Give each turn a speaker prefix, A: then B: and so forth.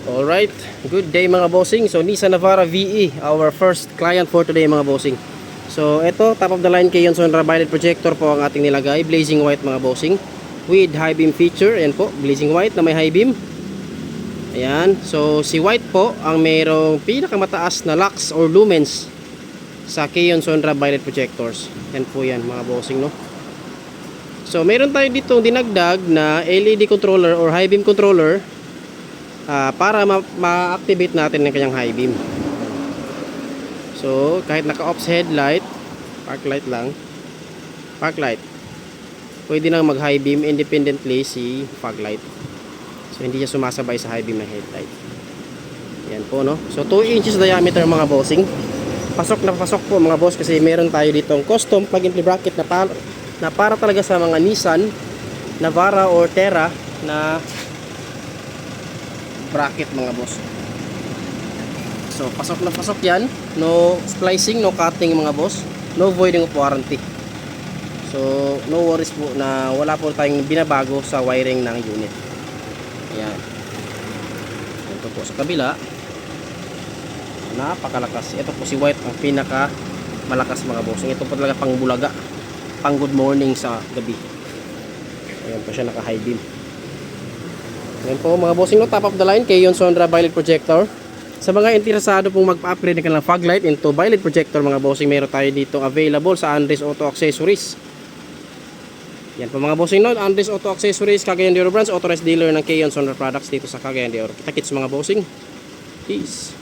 A: Alright, good day mga bossing. So Nissan Navara VE, our first client for today mga bossing. So ito, top of the line kay Sonra Violet projector po ang ating nilagay. Blazing white mga bossing, with high beam feature. Ayan po, blazing white na may high beam. Ayan, so si white po ang mayroong pinakamataas na lux or lumens sa Keyon Sonra Violet projectors. Yan po yan mga bossing, no. So mayroon tayo dito dinagdag na LED controller or high beam controller para ma-activate natin ng kanyang high beam. So kahit naka-off headlight, park light lang, park light, pwede nang mag-high beam independently si fog light. So hindi siya sumasabay sa high beam ng headlight. Yan po, no. So 2 inches diameter mga bossing. Pasok na pasok po mga boss, kasi meron tayo ditong custom plug-in bracket na para talaga sa mga Nissan Navara or Terra na bracket mga boss. So pasok na pasok yan. No splicing, no cutting mga boss, no voiding of warranty. So no worries po na wala po tayong binabago sa wiring ng unit. Ayan. Ito po sa kabila, napakalakas. Ito po si white ang pinaka malakas mga boss. Ito po talaga pang bulaga, pang good morning sa gabi. Ayan po siya, naka high beam. Ayan po mga bossing, no, top of the line kay Sonra Violet projector. Sa mga interesado pong magpa-upgrade ng kanilang fog light into violet projector mga bossing, meron tayo dito available sa Andres Auto Accessories. Yan po mga bossing, no, Andres Auto Accessories, Cagayan de Oro branch, authorized dealer ng Keyon Sonra products dito sa Cagayan de Oro. Kita-kits mga bossing. Peace.